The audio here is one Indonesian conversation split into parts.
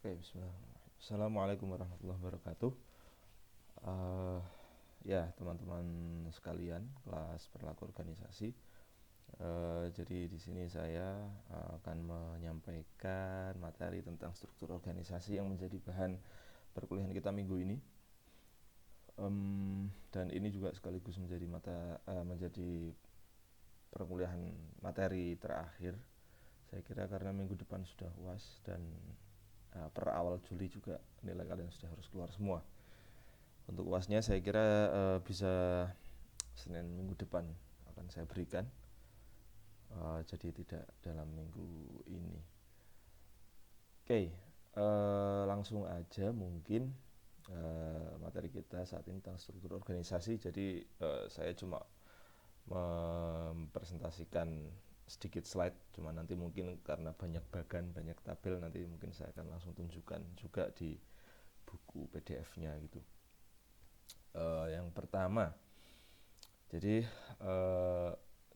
Oke, bismillah. Assalamualaikum warahmatullahi wabarakatuh. Eh, ya, teman-teman sekalian, kelas perilaku organisasi. Jadi di sini saya akan menyampaikan materi tentang struktur organisasi yang menjadi bahan perkuliahan kita minggu ini. Dan ini juga sekaligus menjadi perkuliahan materi terakhir. Saya kira karena minggu depan sudah UAS dan per awal Juli juga nilai kalian sudah harus keluar semua. Untuk UASnya saya kira bisa Senin minggu depan akan saya berikan. Jadi tidak dalam minggu ini. Oke, langsung aja mungkin materi kita saat ini tentang struktur organisasi. Jadi saya cuma mempresentasikan sedikit slide, cuma nanti mungkin karena banyak bagan, banyak tabel, nanti mungkin saya akan langsung tunjukkan juga di buku PDF-nya gitu. Yang pertama, jadi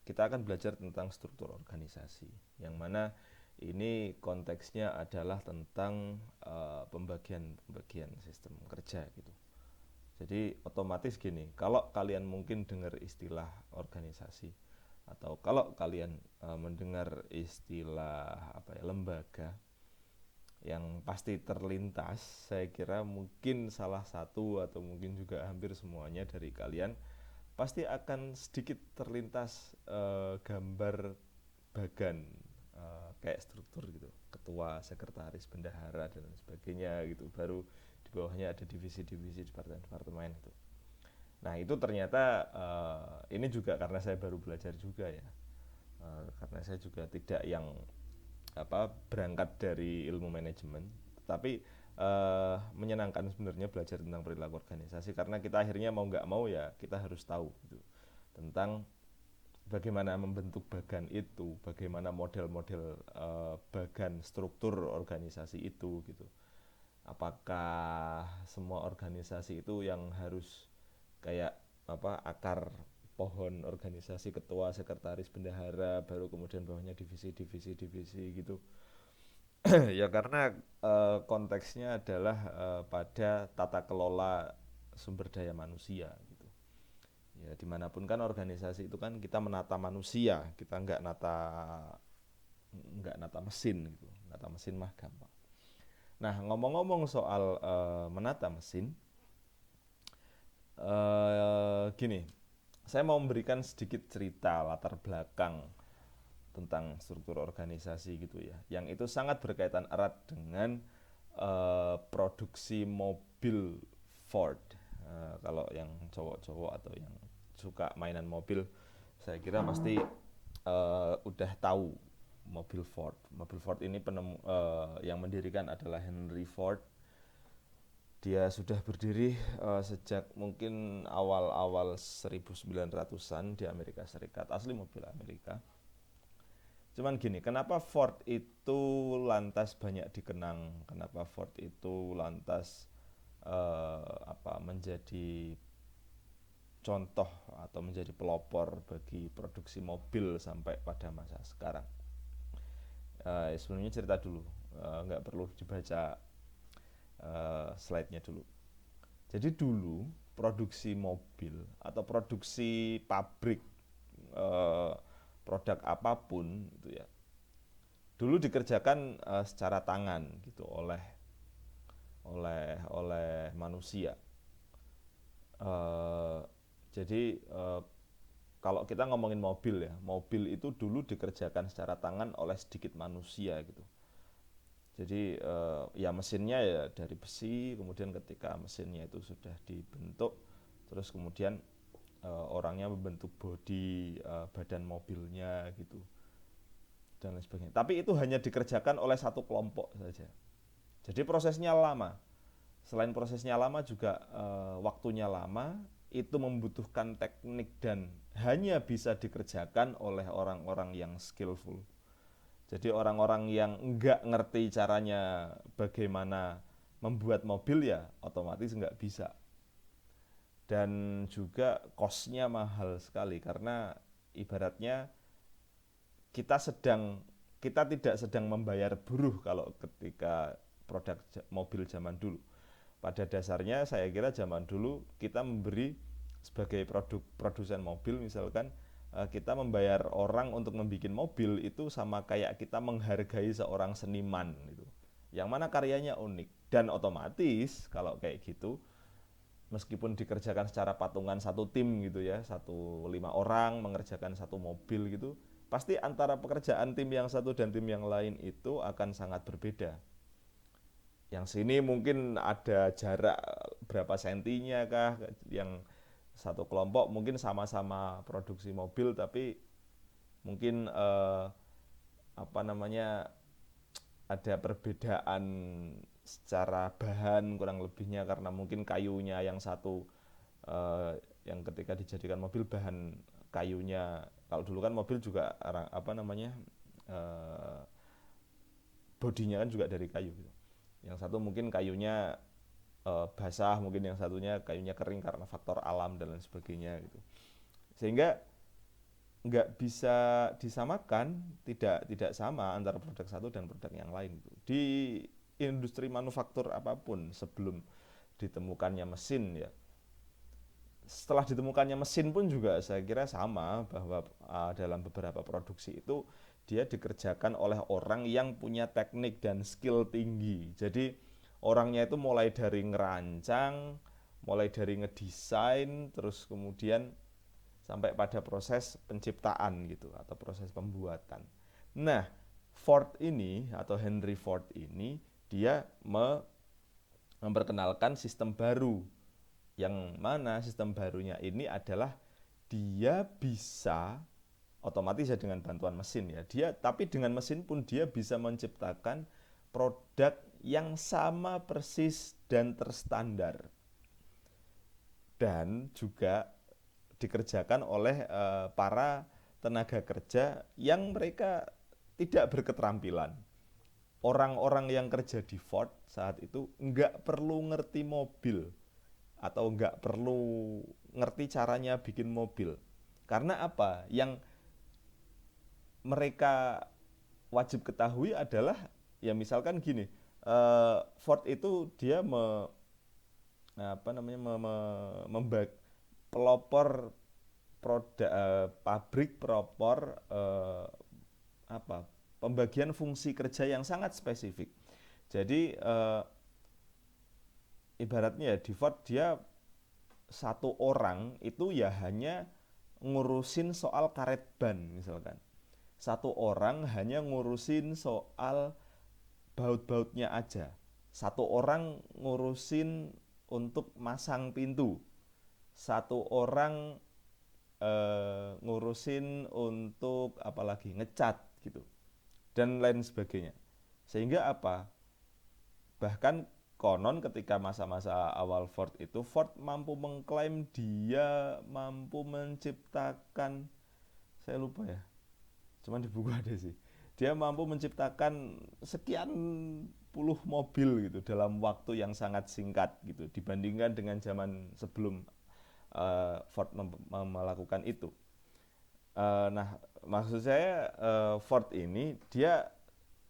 kita akan belajar tentang struktur organisasi, yang mana ini konteksnya adalah tentang pembagian sistem kerja gitu. Jadi otomatis gini, kalau kalian mungkin dengar istilah organisasi atau kalau kalian mendengar istilah lembaga, yang pasti terlintas, saya kira mungkin salah satu atau mungkin juga hampir semuanya dari kalian pasti akan sedikit terlintas gambar bagan, kayak struktur gitu, ketua, sekretaris, bendahara dan sebagainya gitu. Baru di bawahnya ada divisi-divisi, departemen-departemen gitu. Nah itu ternyata ini juga karena saya baru belajar juga ya, karena saya juga tidak yang berangkat dari ilmu manajemen, tapi menyenangkan sebenarnya belajar tentang perilaku organisasi, karena kita akhirnya mau nggak mau ya kita harus tahu gitu, tentang bagaimana membentuk bagan itu, bagaimana model-model bagan struktur organisasi itu gitu. Apakah semua organisasi itu yang harus kayak akar pohon organisasi, ketua, sekretaris, bendahara, baru kemudian bawahnya divisi gitu. Ya karena konteksnya adalah pada tata kelola sumber daya manusia gitu. Ya dimanapun kan organisasi itu kan kita menata manusia, kita nggak nata mesin gitu. Nata mesin mah gampang. Nah ngomong-ngomong soal menata mesin, gini, saya mau memberikan sedikit cerita latar belakang tentang struktur organisasi gitu ya, yang itu sangat berkaitan erat dengan produksi mobil Ford. Kalau yang cowok-cowok atau yang suka mainan mobil, saya kira pasti udah tahu mobil Ford. Mobil Ford ini yang mendirikan adalah Henry Ford. Dia sudah berdiri sejak mungkin awal-awal 1900-an di Amerika Serikat, asli mobil Amerika. Cuman gini, kenapa Ford itu lantas banyak dikenang? Kenapa Ford itu lantas menjadi contoh atau menjadi pelopor bagi produksi mobil sampai pada masa sekarang? Sebelumnya cerita dulu, nggak perlu dibaca slide-nya dulu. Jadi dulu produksi mobil atau produksi pabrik, eh, produk apapun itu ya, dulu dikerjakan secara tangan gitu oleh manusia. Eh, jadi kalau kita ngomongin mobil ya, mobil itu dulu dikerjakan secara tangan oleh sedikit manusia gitu. Jadi ya mesinnya ya dari besi, kemudian ketika mesinnya itu sudah dibentuk, terus kemudian orangnya membentuk bodi, badan mobilnya gitu dan lain sebagainya. Tapi itu hanya dikerjakan oleh satu kelompok saja. Jadi prosesnya lama. Selain prosesnya lama juga waktunya lama, itu membutuhkan teknik dan hanya bisa dikerjakan oleh orang-orang yang skillful. Jadi orang-orang yang nggak ngerti caranya bagaimana membuat mobil ya otomatis nggak bisa. Dan juga cost-nya mahal sekali karena ibaratnya kita tidak sedang membayar buruh kalau ketika produk mobil zaman dulu. Pada dasarnya saya kira zaman dulu kita memberi sebagai produsen mobil misalkan kita membayar orang untuk membuat mobil itu sama kayak kita menghargai seorang seniman gitu. Yang mana karyanya unik dan otomatis kalau kayak gitu meskipun dikerjakan secara patungan satu tim gitu ya, 5 orang mengerjakan satu mobil gitu, pasti antara pekerjaan tim yang satu dan tim yang lain itu akan sangat berbeda. Yang sini mungkin ada jarak berapa sentinya kah, yang satu kelompok mungkin sama-sama produksi mobil tapi mungkin ada perbedaan secara bahan kurang lebihnya karena mungkin kayunya yang satu yang ketika dijadikan mobil bahan kayunya, kalau dulu kan mobil juga bodinya kan juga dari kayu gitu. Yang satu mungkin kayunya basah, mungkin yang satunya kayunya kering karena faktor alam dan lain sebagainya gitu. Sehingga nggak bisa disamakan, tidak sama antara produk satu dan produk yang lain gitu. Di industri manufaktur apapun sebelum ditemukannya mesin ya, setelah ditemukannya mesin pun juga saya kira sama, bahwa dalam beberapa produksi itu dia dikerjakan oleh orang yang punya teknik dan skill tinggi. Jadi orangnya itu mulai dari ngerancang, mulai dari ngedesain, terus kemudian sampai pada proses penciptaan gitu atau proses pembuatan. Nah, Ford ini atau Henry Ford ini dia memperkenalkan sistem baru, yang mana sistem barunya ini adalah dia bisa otomatis ya dengan bantuan mesin ya. Tapi dengan mesin pun dia bisa menciptakan produk yang sama persis dan terstandar. Dan juga dikerjakan oleh para tenaga kerja yang mereka tidak berketerampilan. Orang-orang yang kerja di Ford saat itu nggak perlu ngerti mobil atau nggak perlu ngerti caranya bikin mobil. Karena apa? Yang mereka wajib ketahui adalah ya misalkan gini, Ford itu dia pelopor produk pabrik pelopor pembagian fungsi kerja yang sangat spesifik. Jadi ibaratnya ya di Ford dia satu orang itu ya hanya ngurusin soal karet ban misalkan. Satu orang hanya ngurusin soal baut-bautnya aja. Satu orang ngurusin untuk masang pintu. Satu orang ngurusin untuk apalagi ngecat gitu. Dan lain sebagainya. Sehingga apa? Bahkan konon ketika masa-masa awal Ford itu, Ford mampu mengklaim dia mampu menciptakan, saya lupa ya, cuman di buku ada sih, dia mampu menciptakan sekian puluh mobil gitu dalam waktu yang sangat singkat gitu dibandingkan dengan zaman sebelum Ford melakukan itu. Nah, maksud saya Ford ini dia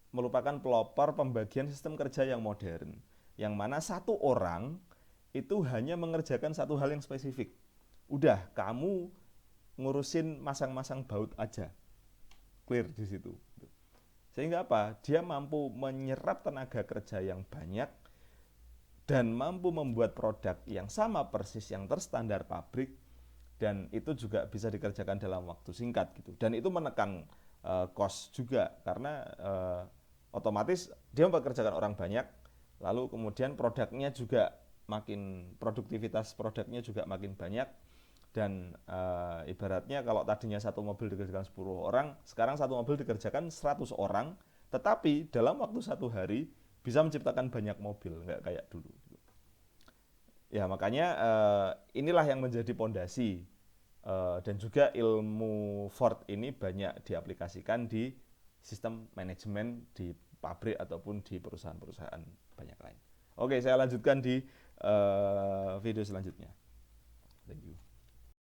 merupakan pelopor pembagian sistem kerja yang modern, yang mana satu orang itu hanya mengerjakan satu hal yang spesifik. Udah, kamu ngurusin masang-masang baut aja, clear di situ. Sehingga apa? Dia mampu menyerap tenaga kerja yang banyak dan mampu membuat produk yang sama persis, yang terstandar pabrik, dan itu juga bisa dikerjakan dalam waktu singkat gitu. Dan itu menekan cost juga karena otomatis dia mempekerjakan orang banyak, lalu kemudian produktivitas produknya juga makin banyak, dan ibaratnya kalau tadinya satu mobil dikerjakan 10 orang, sekarang satu mobil dikerjakan 100 orang, tetapi dalam waktu satu hari bisa menciptakan banyak mobil, nggak kayak dulu. Ya makanya inilah yang menjadi pondasi dan juga ilmu Ford ini banyak diaplikasikan di sistem manajemen di pabrik ataupun di perusahaan-perusahaan banyak lain. Oke, saya lanjutkan di video selanjutnya. Thank you.